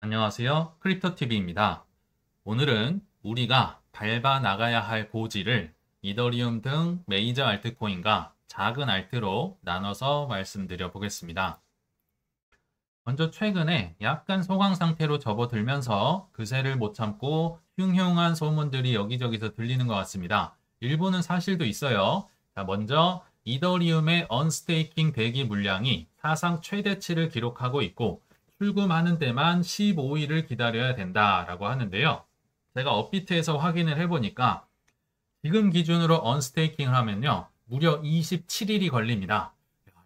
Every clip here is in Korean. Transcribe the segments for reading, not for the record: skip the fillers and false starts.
안녕하세요. 크립토TV입니다. 오늘은 우리가 밟아 나가야 할 고지를 이더리움 등 메이저 알트코인과 작은 알트로 나눠서 말씀드려 보겠습니다. 먼저 최근에 약간 소강 상태로 접어들면서 그새를 못 참고 흉흉한 소문들이 여기저기서 들리는 것 같습니다. 일부는 사실도 있어요. 자, 먼저 이더리움의 언스테이킹 대기 물량이 사상 최대치를 기록하고 있고 출금하는 데만 15일을 기다려야 된다라고 하는데요. 제가 업비트에서 확인을 해보니까 지금 기준으로 언스테이킹을 하면요. 무려 27일이 걸립니다.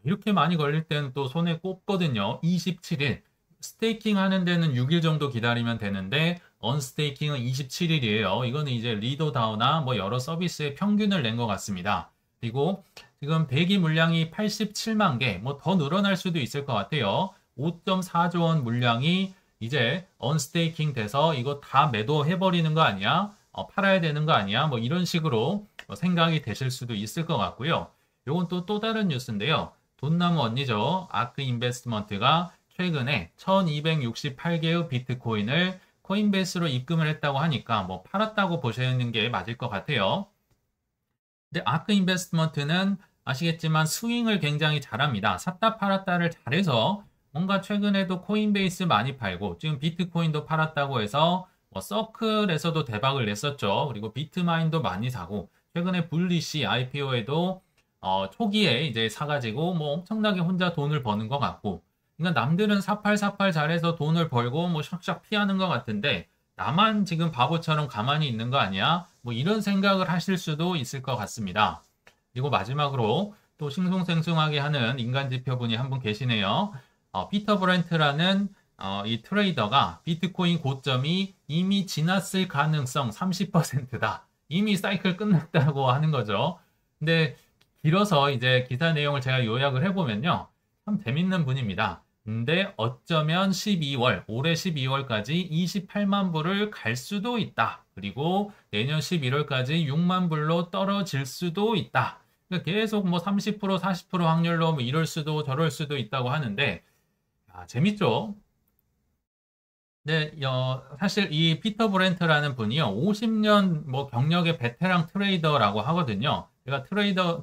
이렇게 많이 걸릴 때는 또 손에 꼽거든요. 27일. 스테이킹 하는 데는 6일 정도 기다리면 되는데 언스테이킹은 27일이에요. 이거는 이제 리더다오나 뭐 여러 서비스의 평균을 낸 것 같습니다. 그리고 지금 대기 물량이 87만 개, 뭐 더 늘어날 수도 있을 것 같아요. 5.4조 원 물량이 이제 언스테이킹 돼서 이거 다 매도해버리는 거 아니야? 팔아야 되는 거 아니야? 뭐 이런 식으로 생각이 되실 수도 있을 것 같고요. 요건 또 다른 뉴스인데요. 돈나무 언니죠. 아크 인베스트먼트가 최근에 1268개의 비트코인을 코인베이스로 입금을 했다고 하니까 뭐 팔았다고 보시는 게 맞을 것 같아요. 근데 아크 인베스트먼트는 아시겠지만 스윙을 굉장히 잘합니다. 샀다 팔았다를 잘해서 뭔가 최근에도 코인베이스 많이 팔고 지금 비트코인도 팔았다고 해서 뭐 서클에서도 대박을 냈었죠. 그리고 비트마인도 많이 사고 최근에 불리시 IPO에도 초기에 이제 사가지고 뭐 엄청나게 혼자 돈을 버는 것 같고 그러니까 남들은 사팔사팔 잘해서 돈을 벌고 뭐 샥샥 피하는 것 같은데 나만 지금 바보처럼 가만히 있는 거 아니야? 뭐 이런 생각을 하실 수도 있을 것 같습니다. 그리고 마지막으로 또 싱숭생숭하게 하는 인간 지표분이 한 분 계시네요. 피터 브렌트라는 이 트레이더가 비트코인 고점이 이미 지났을 가능성 30%다. 이미 사이클 끝났다고 하는 거죠. 근데 길어서 이제 기사 내용을 제가 요약을 해보면요. 참 재밌는 분입니다. 근데 어쩌면 12월, 올해 12월까지 28만 불을 갈 수도 있다. 그리고 내년 11월까지 6만 불로 떨어질 수도 있다. 그러니까 계속 뭐 30%, 40% 확률로 뭐 이럴 수도 저럴 수도 있다고 하는데, 재밌죠? 네, 사실 이 피터 브렌트라는 분이요, 50년 뭐 경력의 베테랑 트레이더라고 하거든요. 제가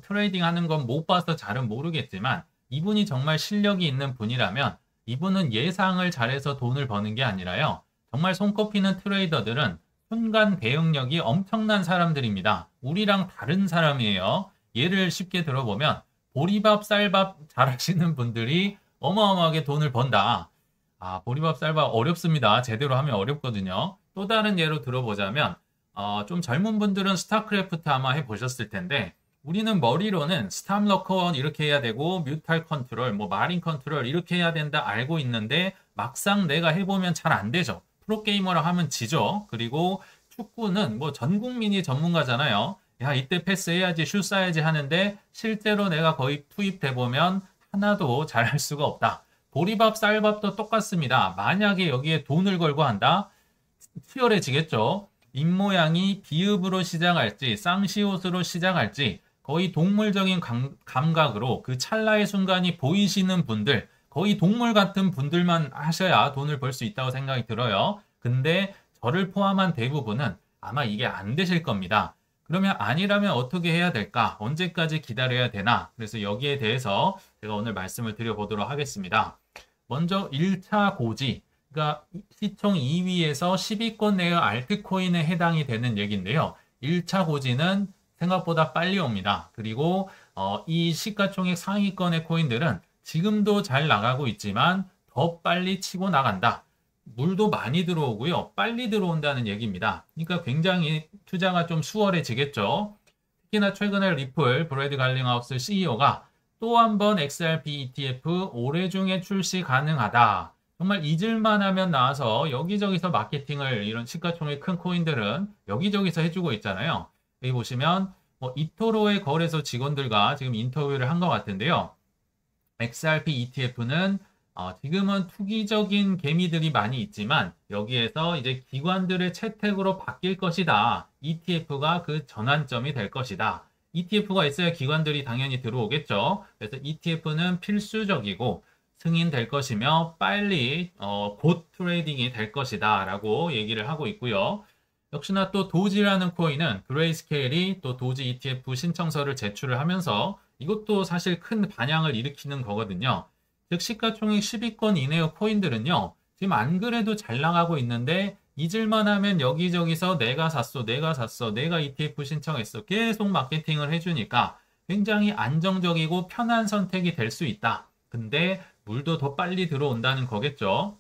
트레이딩 하는 건 못 봐서 잘은 모르겠지만, 이분이 정말 실력이 있는 분이라면, 이분은 예상을 잘해서 돈을 버는 게 아니라요, 정말 손꼽히는 트레이더들은 순간 대응력이 엄청난 사람들입니다. 우리랑 다른 사람이에요. 예를 쉽게 들어보면, 보리밥, 쌀밥 잘하시는 분들이 어마어마하게 돈을 번다. 보리밥 쌀밥 어렵습니다. 제대로 하면 어렵거든요. 또 다른 예로 들어보자면, 좀 젊은 분들은 스타크래프트 아마 해보셨을 텐데, 우리는 머리로는 스탑 러커 이렇게 해야 되고, 뮤탈 컨트롤, 뭐 마린 컨트롤 이렇게 해야 된다 알고 있는데, 막상 내가 해보면 잘 안 되죠. 프로게이머라 하면 지죠. 그리고 축구는 뭐 전 국민이 전문가잖아요. 야, 이때 패스해야지, 슛 쏴야지 하는데, 실제로 내가 거의 투입돼보면 하나도 잘할 수가 없다. 보리밥, 쌀밥도 똑같습니다. 만약에 여기에 돈을 걸고 한다? 치열해지겠죠. 입모양이 비읍으로 시작할지 쌍시옷으로 시작할지 거의 동물적인 감각으로 그 찰나의 순간이 보이시는 분들, 거의 동물 같은 분들만 하셔야 돈을 벌 수 있다고 생각이 들어요. 근데 저를 포함한 대부분은 아마 이게 안 되실 겁니다. 그러면 아니라면 어떻게 해야 될까? 언제까지 기다려야 되나? 그래서 여기에 대해서 제가 오늘 말씀을 드려보도록 하겠습니다. 먼저 1차 고지, 그러니까 시총 2위에서 10위권 내의 알트코인에 해당이 되는 얘기인데요. 1차 고지는 생각보다 빨리 옵니다. 그리고 이 시가총액 상위권의 코인들은 지금도 잘 나가고 있지만 더 빨리 치고 나간다. 물도 많이 들어오고요. 빨리 들어온다는 얘기입니다. 그러니까 굉장히 투자가 좀 수월해지겠죠. 특히나 최근에 리플, 브래드 갈링하우스 CEO가 또 한 번 XRP ETF 올해 중에 출시 가능하다. 정말 잊을만 하면 나와서 여기저기서 마케팅을 이런 시가총액 큰 코인들은 여기저기서 해주고 있잖아요. 여기 보시면 뭐 이토로의 거래소 직원들과 지금 인터뷰를 한 것 같은데요. XRP ETF는 지금은 투기적인 개미들이 많이 있지만 여기에서 이제 기관들의 채택으로 바뀔 것이다. ETF가 그 전환점이 될 것이다. ETF가 있어야 기관들이 당연히 들어오겠죠. 그래서 ETF는 필수적이고 승인될 것이며 빨리 곧 트레이딩이 될 것이다 라고 얘기를 하고 있고요. 역시나 또 도지라는 코인은 그레이스케일이 또 도지 ETF 신청서를 제출을 하면서 이것도 사실 큰 반향을 일으키는 거거든요. 즉 시가총액 10위권 이내의 코인들은요. 지금 안 그래도 잘 나가고 있는데 잊을만 하면 여기저기서 내가 샀어, 내가 샀어, 내가 ETF 신청했어 계속 마케팅을 해주니까 굉장히 안정적이고 편한 선택이 될 수 있다. 근데 물도 더 빨리 들어온다는 거겠죠.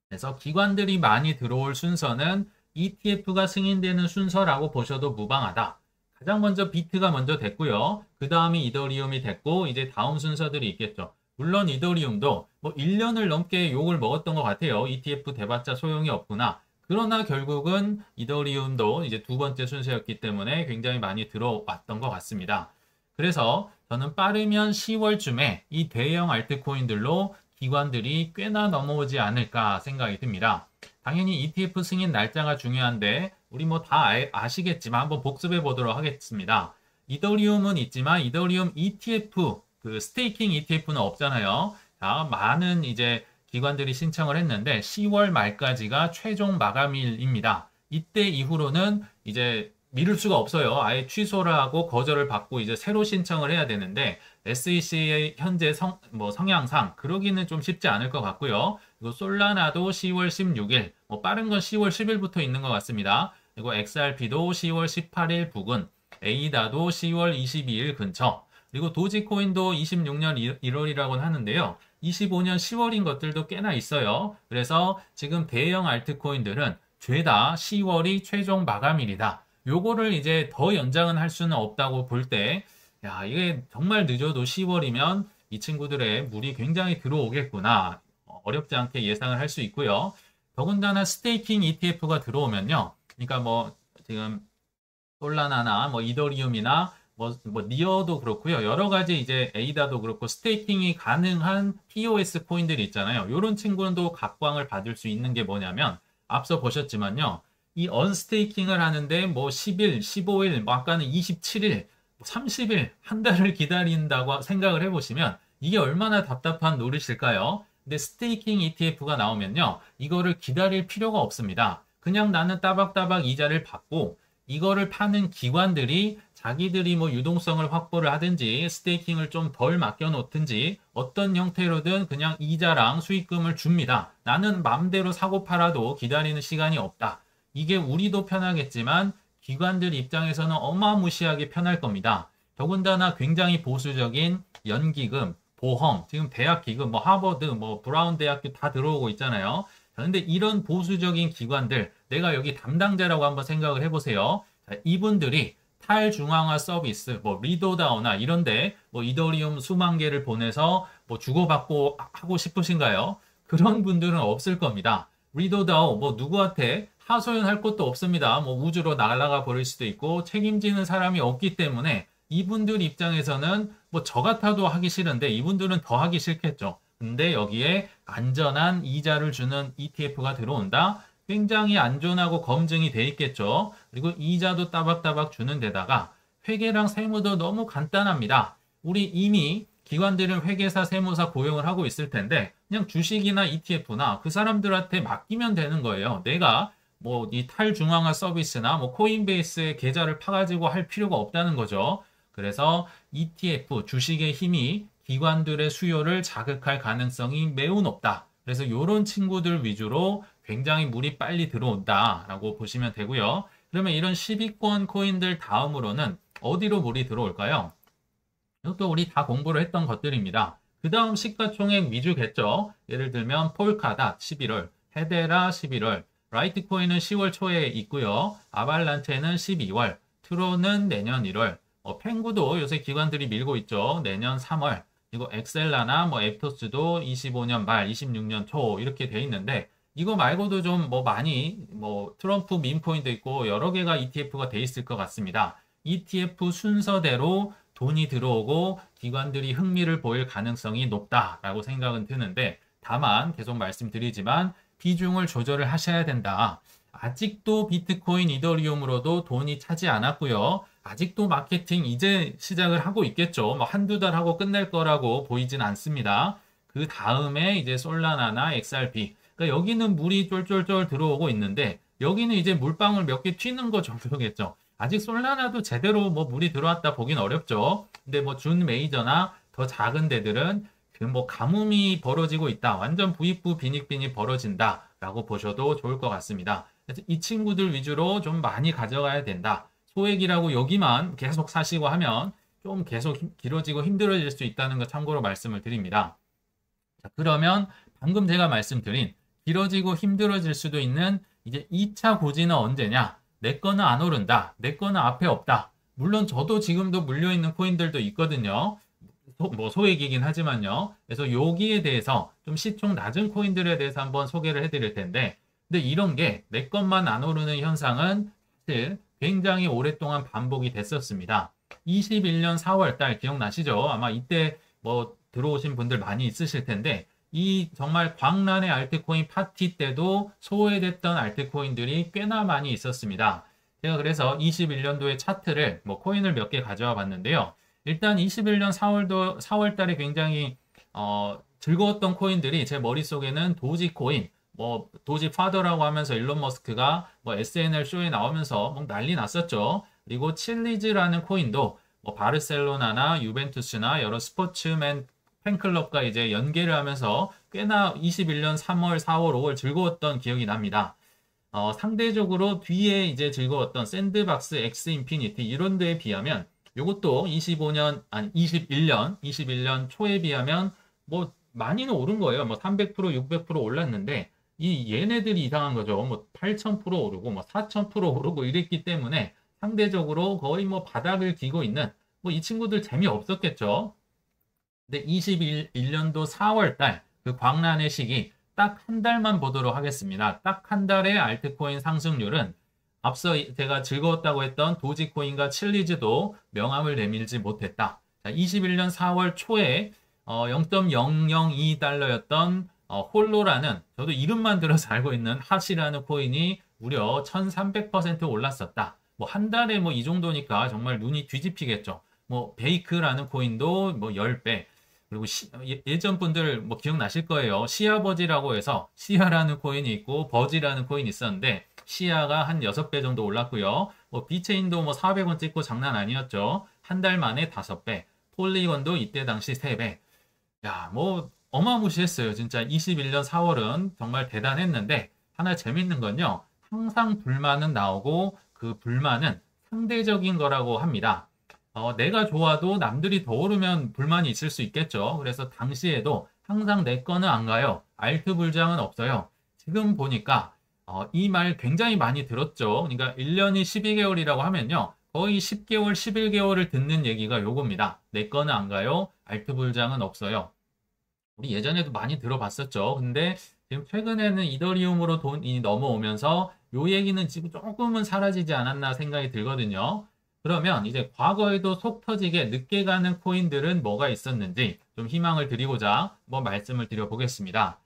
그래서 기관들이 많이 들어올 순서는 ETF가 승인되는 순서라고 보셔도 무방하다. 가장 먼저 비트가 먼저 됐고요. 그 다음이 이더리움이 됐고 이제 다음 순서들이 있겠죠. 물론 이더리움도 뭐 1년을 넘게 욕을 먹었던 것 같아요. ETF 대봤자 소용이 없구나. 그러나 결국은 이더리움도 이제 두 번째 순서였기 때문에 굉장히 많이 들어왔던 것 같습니다. 그래서 저는 빠르면 10월쯤에 이 대형 알트코인들로 기관들이 꽤나 넘어오지 않을까 생각이 듭니다. 당연히 ETF 승인 날짜가 중요한데 우리 뭐 다 아시겠지만 한번 복습해 보도록 하겠습니다. 이더리움은 있지만 이더리움 ETF, 그 스테이킹 ETF는 없잖아요. 자, 많은 이제 기관들이 신청을 했는데 10월 말까지가 최종 마감일입니다. 이때 이후로는 이제 미룰 수가 없어요. 아예 취소를 하고 거절을 받고 이제 새로 신청을 해야 되는데 SEC의 현재 성향상 그러기는 좀 쉽지 않을 것 같고요. 그리고 솔라나도 10월 16일, 뭐 빠른 건 10월 10일부터 있는 것 같습니다. 그리고 XRP도 10월 18일 부근, 에이다도 10월 22일 근처, 그리고 도지코인도 26년 1월이라고는 하는데요. 25년 10월인 것들도 꽤나 있어요. 그래서 지금 대형 알트코인들은 죄다 10월이 최종 마감일이다. 요거를 이제 더 연장은 할 수는 없다고 볼 때, 야, 이게 정말 늦어도 10월이면 이 친구들의 물이 굉장히 들어오겠구나. 어렵지 않게 예상을 할 수 있고요. 더군다나 스테이킹 ETF가 들어오면요. 그러니까 뭐 지금 솔라나나 뭐 이더리움이나 뭐 니어도 그렇고요. 여러 가지 이제 에이다도 그렇고 스테이킹이 가능한 POS 코인들이 있잖아요. 이런 친구도 각광을 받을 수 있는 게 뭐냐면 앞서 보셨지만요. 이 언스테이킹을 하는데 뭐 10일, 15일, 뭐 아까는 27일, 30일, 한 달을 기다린다고 생각을 해보시면 이게 얼마나 답답한 노릇일까요? 근데 스테이킹 ETF가 나오면요. 이거를 기다릴 필요가 없습니다. 그냥 나는 따박따박 이자를 받고 이거를 파는 기관들이 자기들이 뭐 유동성을 확보를 하든지 스테이킹을 좀 덜 맡겨놓든지 어떤 형태로든 그냥 이자랑 수익금을 줍니다. 나는 마음대로 사고 팔아도 기다리는 시간이 없다. 이게 우리도 편하겠지만 기관들 입장에서는 어마무시하게 편할 겁니다. 더군다나 굉장히 보수적인 연기금, 보험, 지금 대학 기금, 뭐 하버드, 뭐 브라운 대학교 다 들어오고 있잖아요. 그런데 이런 보수적인 기관들, 내가 여기 담당자라고 한번 생각을 해보세요. 자, 이분들이 탈중앙화 서비스, 뭐 리도다오나 이런데 뭐 이더리움 수만 개를 보내서 뭐 주고받고 하고 싶으신가요? 그런 분들은 없을 겁니다. 리도다오 뭐 누구한테 하소연할 것도 없습니다. 뭐 우주로 날아가 버릴 수도 있고 책임지는 사람이 없기 때문에 이분들 입장에서는 뭐 저 같아도 하기 싫은데 이분들은 더 하기 싫겠죠. 근데 여기에 안전한 이자를 주는 ETF가 들어온다. 굉장히 안전하고 검증이 돼 있겠죠. 그리고 이자도 따박따박 주는 데다가 회계랑 세무도 너무 간단합니다. 우리 이미 기관들은 회계사, 세무사 고용을 하고 있을 텐데 그냥 주식이나 ETF나 그 사람들한테 맡기면 되는 거예요. 내가 뭐 이 탈중앙화 서비스나 뭐 코인베이스의 계좌를 파가지고 할 필요가 없다는 거죠. 그래서 ETF, 주식의 힘이 기관들의 수요를 자극할 가능성이 매우 높다. 그래서 이런 친구들 위주로 굉장히 물이 빨리 들어온다라고 보시면 되고요. 그러면 이런 10위권 코인들 다음으로는 어디로 물이 들어올까요? 이것도 우리 다 공부를 했던 것들입니다. 그 다음 시가총액 위주겠죠. 예를 들면 폴카닷 11월, 헤데라 11월, 라이트코인은 10월 초에 있고요. 아발란체는 12월, 트론은 내년 1월, 펭구도 요새 기관들이 밀고 있죠. 내년 3월. 그리고 엑셀라나 뭐 앱토스도 25년 말, 26년 초 이렇게 돼 있는데 이거 말고도 좀 뭐 많이 뭐 트럼프 밈코인도 있고 여러 개가 ETF가 돼 있을 것 같습니다. ETF 순서대로 돈이 들어오고 기관들이 흥미를 보일 가능성이 높다라고 생각은 드는데 다만 계속 말씀드리지만 비중을 조절을 하셔야 된다. 아직도 비트코인, 이더리움으로도 돈이 차지 않았고요. 아직도 마케팅 이제 시작을 하고 있겠죠. 뭐 한두 달 하고 끝낼 거라고 보이진 않습니다. 그 다음에 이제 솔라나나 XRP. 그러니까 여기는 물이 쫄쫄쫄 들어오고 있는데 여기는 이제 물방울 몇 개 튀는 거 정도겠죠. 아직 솔라나도 제대로 뭐 물이 들어왔다 보긴 어렵죠. 근데 뭐 준 메이저나 더 작은 데들은 그 뭐 가뭄이 벌어지고 있다. 완전 부익부 빈익빈이 벌어진다라고 보셔도 좋을 것 같습니다. 그래서 이 친구들 위주로 좀 많이 가져가야 된다. 소액이라고 여기만 계속 사시고 하면 좀 계속 길어지고 힘들어질 수 있다는 거 참고로 말씀을 드립니다. 자, 그러면 방금 제가 말씀드린 길어지고 힘들어질 수도 있는 이제 2차 고지는 언제냐? 내 거는 안 오른다. 내 거는 앞에 없다. 물론 저도 지금도 물려있는 코인들도 있거든요. 뭐 소액이긴 하지만요. 그래서 여기에 대해서 좀 시총 낮은 코인들에 대해서 한번 소개를 해드릴 텐데 근데 이런 게 내 것만 안 오르는 현상은 사실 굉장히 오랫동안 반복이 됐었습니다. 21년 4월 달 기억나시죠? 아마 이때 뭐 들어오신 분들 많이 있으실 텐데 이 정말 광란의 알트코인 파티 때도 소외됐던 알트코인들이 꽤나 많이 있었습니다. 제가 그래서 21년도의 차트를 뭐 코인을 몇 개 가져와 봤는데요. 일단 21년 4월 달에 굉장히 즐거웠던 코인들이 제 머릿속에는 도지코인, 뭐 도지 파더라고 하면서 일론 머스크가 뭐 SNL 쇼에 나오면서 뭐 난리 났었죠. 그리고 칠리즈라는 코인도 뭐 바르셀로나나 유벤투스나 여러 스포츠맨 팬클럽과 이제 연계를 하면서 꽤나 21년 3월, 4월, 5월 즐거웠던 기억이 납니다. 상대적으로 뒤에 이제 즐거웠던 샌드박스, 엑스 인피니티 이런 데에 비하면 이것도 21년 초에 비하면 뭐 많이는 오른 거예요. 뭐 300%, 600% 올랐는데 이 얘네들이 이상한 거죠. 뭐 8,000% 오르고 뭐 4,000% 오르고 이랬기 때문에 상대적으로 거의 뭐 바닥을 기고 있는 뭐 이 친구들 재미없었겠죠. 근데 21년도 4월 달 그 광란의 시기 딱 한 달만 보도록 하겠습니다. 딱 한 달의 알트코인 상승률은 앞서 제가 즐거웠다고 했던 도지코인과 칠리즈도 명암을 내밀지 못했다. 자, 21년 4월 초에 0.002달러였던 홀로라는 저도 이름만 들어서 알고 있는 핫이라는 코인이 무려 1300% 올랐었다. 뭐 한 달에 뭐 이 정도니까 정말 눈이 뒤집히겠죠. 뭐 베이크라는 코인도 뭐 10배. 그리고 예전 분들 뭐 기억나실 거예요. 시아버지라고 해서 시아라는 코인이 있고 버지라는 코인이 있었는데 시아가 한 6배 정도 올랐고요. 뭐 비체인도 뭐 400원 찍고 장난 아니었죠. 한 달 만에 5배. 폴리건도 이때 당시 3배. 야, 뭐 어마무시했어요. 진짜 21년 4월은 정말 대단했는데 하나 재밌는 건요. 항상 불만은 나오고 그 불만은 상대적인 거라고 합니다. 내가 좋아도 남들이 더 오르면 불만이 있을 수 있겠죠. 그래서 당시에도 항상 내 거는 안 가요. 알트 불장은 없어요. 지금 보니까 이 말 굉장히 많이 들었죠. 그러니까 1년이 12개월이라고 하면요. 거의 10개월, 11개월을 듣는 얘기가 요겁니다. 내 거는 안 가요. 알트 불장은 없어요. 우리 예전에도 많이 들어봤었죠. 근데 지금 최근에는 이더리움으로 돈이 넘어오면서 요 얘기는 지금 조금은 사라지지 않았나 생각이 들거든요. 그러면 이제 과거에도 속 터지게 늦게 가는 코인들은 뭐가 있었는지 좀 희망을 드리고자 한번 말씀을 드려보겠습니다.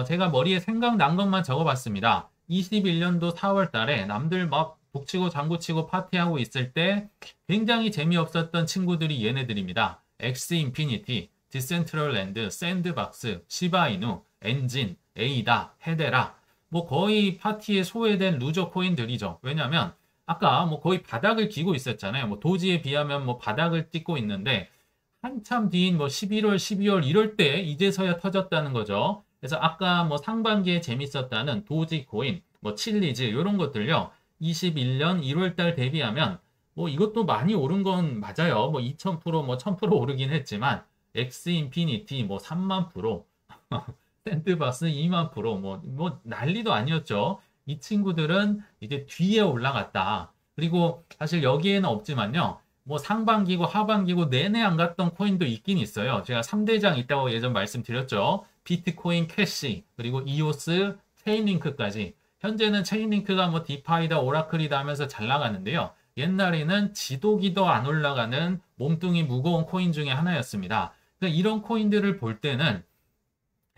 제가 머리에 생각난 것만 적어봤습니다. 21년도 4월 달에 남들 막 북치고 장구치고 파티하고 있을 때 굉장히 재미없었던 친구들이 얘네들입니다. 엑스 인피니티, 디센트럴랜드, 샌드박스, 시바이누, 엔진, 에이다, 헤데라 뭐 거의 파티에 소외된 루저 코인들이죠. 왜냐면 아까 뭐 거의 바닥을 기고 있었잖아요. 뭐 도지에 비하면 뭐 바닥을 찍고 있는데 한참 뒤인 뭐 11월, 12월 이럴 때 이제서야 터졌다는 거죠. 그래서 아까 뭐 상반기에 재밌었다는 도지코인, 뭐 칠리즈 이런 것들요. 21년 1월 달 대비하면 뭐 이것도 많이 오른 건 맞아요. 뭐 2000%, 뭐 1000% 오르긴 했지만 엑스 인피니티 뭐 3만 프로, 샌드박스 2만 프로 뭐 난리도 아니었죠. 이 친구들은 이제 뒤에 올라갔다. 그리고 사실 여기에는 없지만요. 뭐 상반기고 하반기고 내내 안 갔던 코인도 있긴 있어요. 제가 3대장 있다고 예전 말씀드렸죠. 비트코인 캐시, 그리고 이오스, 체인링크까지. 현재는 체인링크가 뭐 디파이다, 오라클이다 하면서 잘 나가는데요. 옛날에는 지도기도 안 올라가는 몸뚱이 무거운 코인 중에 하나였습니다. 그러니까 이런 코인들을 볼 때는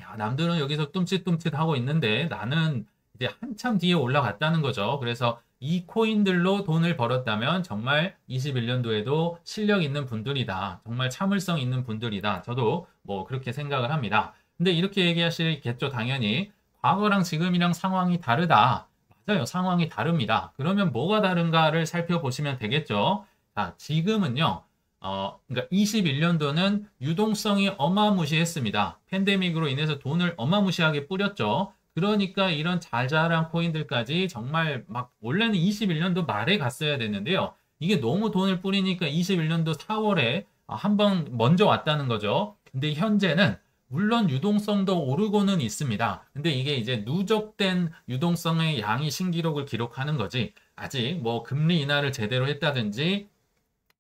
야, 남들은 여기서 뚱칫뚱칫 하고 있는데 나는 이제 한참 뒤에 올라갔다는 거죠. 그래서 이 코인들로 돈을 벌었다면 정말 21년도에도 실력 있는 분들이다. 정말 참을성 있는 분들이다. 저도 뭐 그렇게 생각을 합니다. 근데 이렇게 얘기하시겠죠, 당연히. 과거랑 지금이랑 상황이 다르다. 맞아요. 상황이 다릅니다. 그러면 뭐가 다른가를 살펴보시면 되겠죠. 자, 지금은요. 그러니까 21년도는 유동성이 어마무시했습니다. 팬데믹으로 인해서 돈을 어마무시하게 뿌렸죠. 그러니까 이런 자잘한 코인들까지 정말 막 원래는 21년도 말에 갔어야 됐는데요. 이게 너무 돈을 뿌리니까 21년도 4월에 한 번 먼저 왔다는 거죠. 근데 현재는 물론 유동성도 오르고는 있습니다. 근데 이게 이제 누적된 유동성의 양이 신기록을 기록하는 거지. 아직 뭐 금리 인하를 제대로 했다든지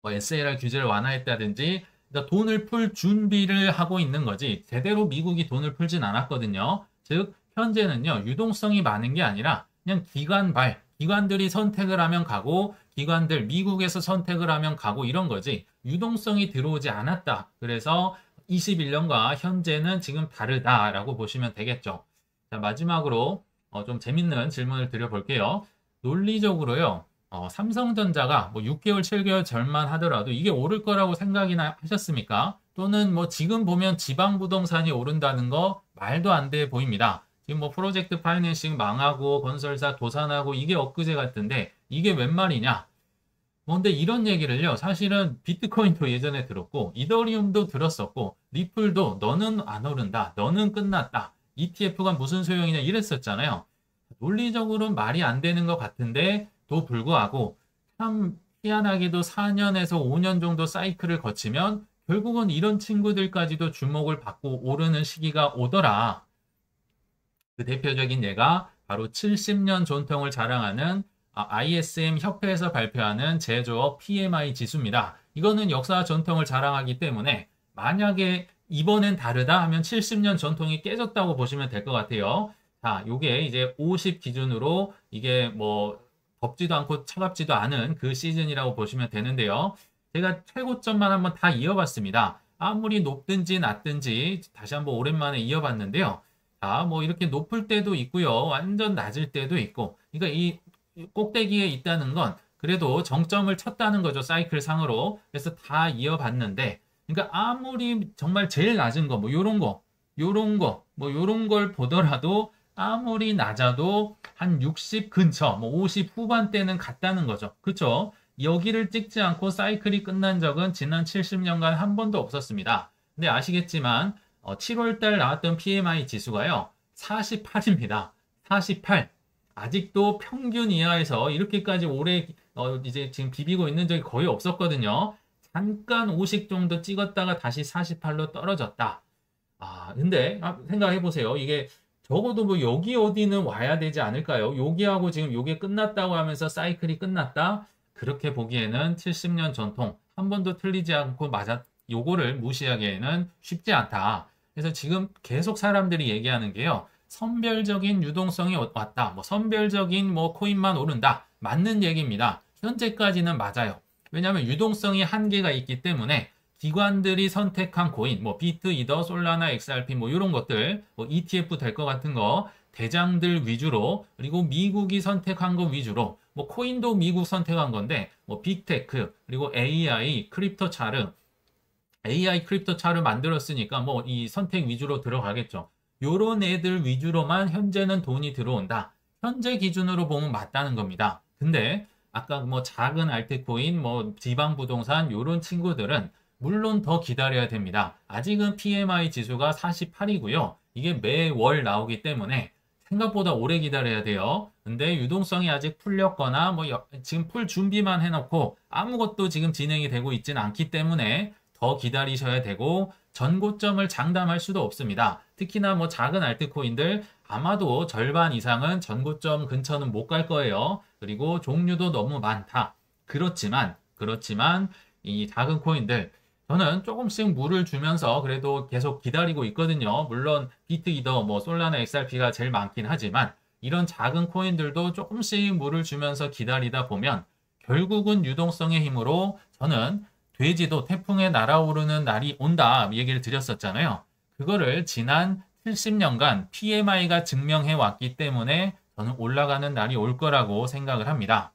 뭐 SLR 규제를 완화했다든지 그러니까 돈을 풀 준비를 하고 있는 거지. 제대로 미국이 돈을 풀진 않았거든요. 즉 현재는요. 유동성이 많은 게 아니라 그냥 기관들이 선택을 하면 가고 기관들 미국에서 선택을 하면 가고 이런 거지. 유동성이 들어오지 않았다. 그래서 21년과 현재는 지금 다르다라고 보시면 되겠죠. 자, 마지막으로 좀 재밌는 질문을 드려볼게요. 논리적으로요. 삼성전자가 뭐 6개월, 7개월 전만 하더라도 이게 오를 거라고 생각이나 하셨습니까? 또는 뭐 지금 보면 지방 부동산이 오른다는 거 말도 안 돼 보입니다. 지금 뭐 프로젝트 파이낸싱 망하고 건설사 도산하고 이게 엊그제 같은데 이게 웬 말이냐? 근데 이런 얘기를요. 사실은 비트코인도 예전에 들었고 이더리움도 들었었고 리플도 너는 안 오른다. 너는 끝났다. ETF가 무슨 소용이냐 이랬었잖아요. 논리적으로는 말이 안 되는 것 같은데 도 불구하고 참 희한하게도 4년에서 5년 정도 사이클을 거치면 결국은 이런 친구들까지도 주목을 받고 오르는 시기가 오더라. 그 대표적인 예가 바로 70년 전통을 자랑하는 ISM 협회에서 발표하는 제조업 PMI 지수입니다. 이거는 역사 전통을 자랑하기 때문에 만약에 이번엔 다르다 하면 70년 전통이 깨졌다고 보시면 될 것 같아요. 자, 요게 이제 50 기준으로 이게 뭐 덥지도 않고 차갑지도 않은 그 시즌이라고 보시면 되는데요. 제가 최고점만 한번 다 이어봤습니다. 아무리 높든지 낮든지 다시 한번 오랜만에 이어봤는데요. 자, 뭐 이렇게 높을 때도 있고요. 완전 낮을 때도 있고. 그러니까 이 꼭대기에 있다는 건 그래도 정점을 쳤다는 거죠. 사이클 상으로. 그래서 다 이어봤는데 그러니까 아무리 정말 제일 낮은 거, 뭐 요런 거, 뭐 요런 걸 보더라도 아무리 낮아도 한 60 근처, 뭐 50 후반대는 갔다는 거죠. 그렇죠? 여기를 찍지 않고 사이클이 끝난 적은 지난 70년간 한 번도 없었습니다. 근데 아시겠지만 7월 달 나왔던 PMI 지수가요. 48입니다. 48. 아직도 평균 이하에서 이렇게까지 오래 이제 지금 비비고 있는 적이 거의 없었거든요. 잠깐 50 정도 찍었다가 다시 48로 떨어졌다. 근데 생각해 보세요. 이게 적어도 뭐 여기 어디는 와야 되지 않을까요? 여기하고 지금 요게 끝났다고 하면서 사이클이 끝났다? 그렇게 보기에는 70년 전통 한 번도 틀리지 않고 요거를 무시하기에는 쉽지 않다. 그래서 지금 계속 사람들이 얘기하는 게요. 선별적인 유동성이 왔다. 뭐 선별적인 뭐 코인만 오른다. 맞는 얘기입니다. 현재까지는 맞아요. 왜냐하면 유동성이 한계가 있기 때문에 기관들이 선택한 코인, 뭐 비트, 이더, 솔라나, XRP 뭐 이런 것들, 뭐 ETF 될 것 같은 거 대장들 위주로 그리고 미국이 선택한 거 위주로 뭐 코인도 미국 선택한 건데 뭐 빅테크 그리고 AI 크립토 차르 AI 크립토 차르 만들었으니까 뭐 이 선택 위주로 들어가겠죠. 요런 애들 위주로만 현재는 돈이 들어온다. 현재 기준으로 보면 맞다는 겁니다. 근데 아까 뭐 작은 알트코인, 뭐 지방 부동산 요런 친구들은 물론 더 기다려야 됩니다. 아직은 PMI 지수가 48이고요. 이게 매월 나오기 때문에 생각보다 오래 기다려야 돼요. 근데 유동성이 아직 풀렸거나 뭐 지금 풀 준비만 해놓고 아무것도 지금 진행이 되고 있지는 않기 때문에 더 기다리셔야 되고 전고점을 장담할 수도 없습니다. 특히나 뭐 작은 알트코인들 아마도 절반 이상은 전고점 근처는 못 갈 거예요. 그리고 종류도 너무 많다. 그렇지만 이 작은 코인들 저는 조금씩 물을 주면서 그래도 계속 기다리고 있거든요. 물론 비트, 이더, 뭐 솔라나, XRP가 제일 많긴 하지만 이런 작은 코인들도 조금씩 물을 주면서 기다리다 보면 결국은 유동성의 힘으로 저는 돼지도 태풍에 날아오르는 날이 온다 얘기를 드렸었잖아요. 그거를 지난 70년간 PMI가 증명해 왔기 때문에 저는 올라가는 날이 올 거라고 생각을 합니다.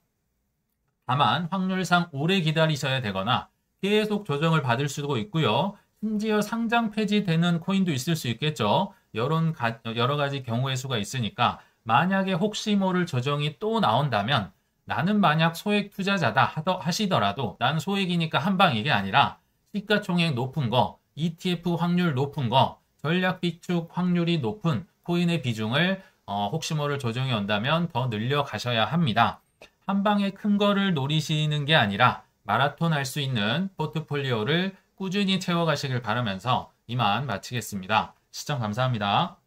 다만 확률상 오래 기다리셔야 되거나 계속 조정을 받을 수도 있고요. 심지어 상장 폐지되는 코인도 있을 수 있겠죠. 여러 가지 경우의 수가 있으니까 만약에 혹시 모를 조정이 또 나온다면 나는 만약 소액 투자자다 하시더라도 난 소액이니까 한 방 이게 아니라 시가총액 높은 거, ETF 확률 높은 거, 전략 비축 확률이 높은 코인의 비중을 혹시 모를 조정이 온다면 더 늘려 가셔야 합니다. 한 방에 큰 거를 노리시는 게 아니라 마라톤 할 수 있는 포트폴리오를 꾸준히 채워가시길 바라면서 이만 마치겠습니다. 시청 감사합니다.